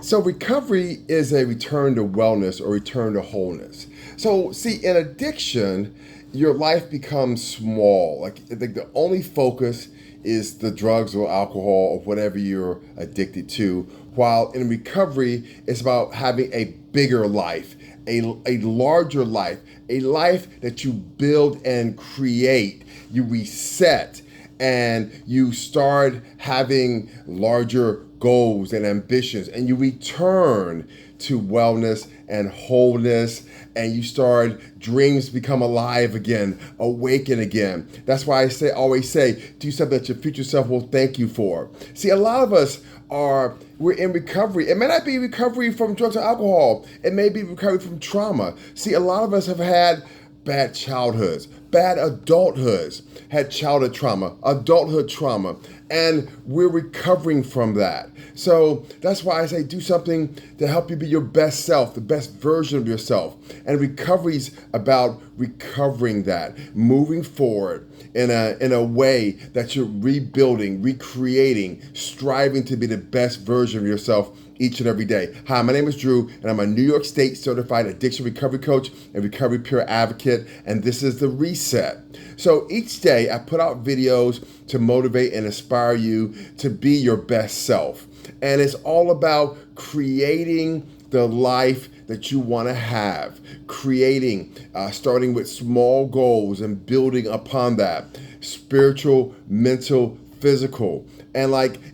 So recovery is a return to wellness or return to wholeness. So see, in addiction, your life becomes small. Like the only focus is the drugs or alcohol or whatever you're addicted to. While in recovery, it's about having a bigger life, a larger life, a life that you build and create. You reset and you start having larger goals and ambitions, and you return to wellness and wholeness, and you start dreams become alive again, awaken again. That's why always say do something that your future self will thank you for. See, a lot of us we're in recovery. It may not be recovery from drugs or alcohol, it may be recovery from trauma. See, a lot of us have had bad childhoods, bad adulthoods, had childhood trauma, adulthood trauma, and we're recovering from that. So that's why I say do something to help you be your best self, the best version of yourself. And recovery's about recovering that, moving forward in a way that you're rebuilding, recreating, striving to be the best version of yourself each and every day. Hi, my name is Drew, and I'm a New York State certified addiction recovery coach and recovery peer advocate, and this is The Reset. So each day I put out videos to motivate and inspire you to be your best self. And it's all about creating the life that you want to have, creating, starting with small goals and building upon that, spiritual, mental, physical. And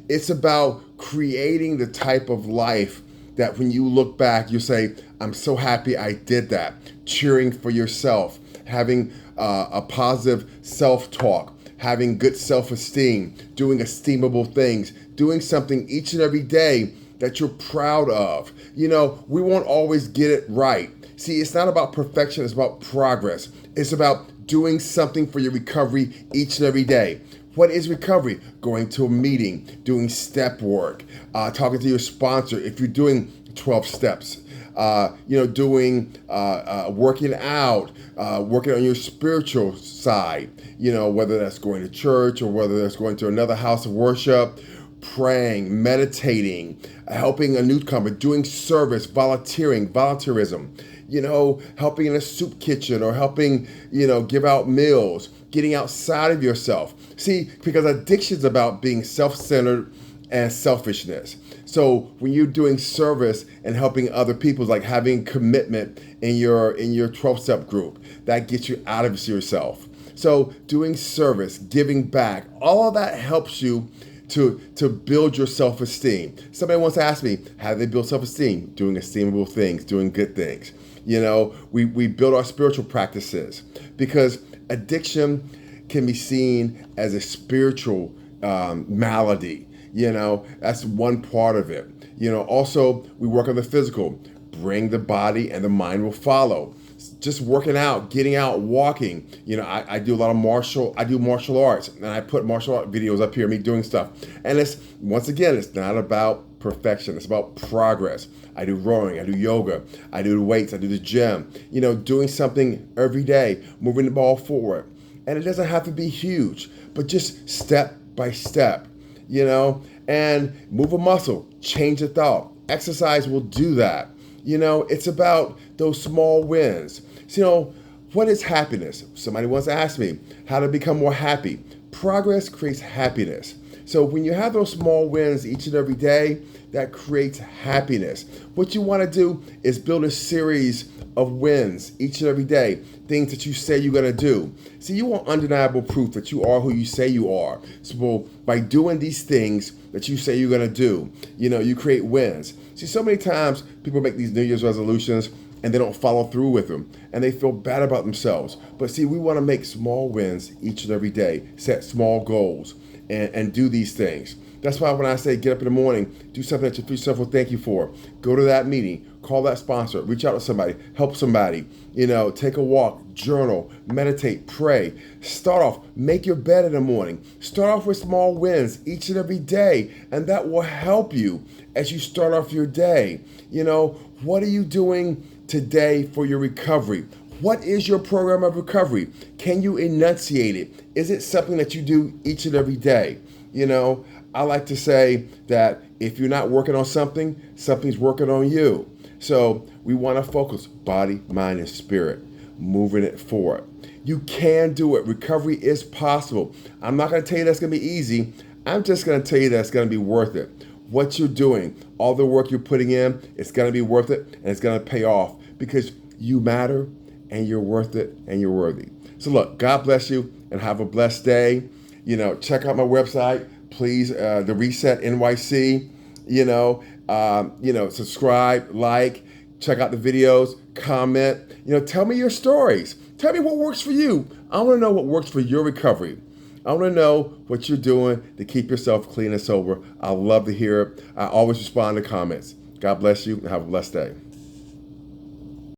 it's about creating the type of life that when you look back, you say, I'm so happy I did that. Cheering for yourself, having a positive self-talk, having good self-esteem, doing esteemable things, doing something each and every day that you're proud of. We won't always get it right. See, it's not about perfection, it's about progress. It's about doing something for your recovery each and every day. What is recovery? Going to a meeting, doing step work, talking to your sponsor. If you're doing 12 steps, doing working out, working on your spiritual side, whether that's going to church or whether that's going to another house of worship, praying, meditating, helping a newcomer, doing service, volunteerism, helping in a soup kitchen or helping, give out meals, getting outside of yourself. See, because addiction is about being self-centered and selfishness. So when you're doing service and helping other people, like having commitment in your 12-step group, that gets you out of yourself. So doing service, giving back, all of that helps you to build your self-esteem. Somebody once asked me, how do they build self-esteem? Doing esteemable things, doing good things. We build our spiritual practices because addiction can be seen as a spiritual malady. That's one part of it. Also we work on the physical. Bring the body and the mind will follow. Just working out, getting out, walking. I do a lot of martial arts, and I put martial art videos up here, me doing stuff. And it's not about perfection. It's about progress. I do rowing, I do yoga, I do the weights, I do the gym. Doing something every day, moving the ball forward. And it doesn't have to be huge, but just step by step, and move a muscle, change a thought. Exercise will do that. It's about those small wins. So, what is happiness? Somebody once asked me how to become more happy. Progress creates happiness. So when you have those small wins each and every day, that creates happiness. What you want to do is build a series of wins each and every day, things that you say you're going to do. See, you want undeniable proof that you are who you say you are. So by doing these things that you say you're going to do, you create wins. See, so many times people make these New Year's resolutions and they don't follow through with them and they feel bad about themselves. But see, we want to make small wins each and every day, set small goals and do these things. That's why when I say get up in the morning, do something that your future self will thank you for. Go to that meeting, call that sponsor, reach out to somebody, help somebody, take a walk, journal, meditate, pray. Start off, make your bed in the morning. Start off with small wins each and every day, and that will help you as you start off your day. What are you doing today for your recovery? What is your program of recovery? Can you enunciate it? Is it something that you do each and every day? I like to say that if you're not working on something, something's working on you. So we want to focus body, mind, and spirit, moving it forward. You can do it. Recovery is possible. I'm not going to tell you that's going to be easy. I'm just going to tell you that it's going to be worth it. What you're doing, all the work you're putting in, it's going to be worth it, and it's going to pay off because you matter and you're worth it and you're worthy. So look, God bless you and have a blessed day. Check out my website, please, the Reset NYC. Subscribe, like, check out the videos, comment. Tell me your stories. Tell me what works for you. I want to know what works for your recovery. I want to know what you're doing to keep yourself clean and sober. I love to hear it. I always respond to comments. God bless you and have a blessed day.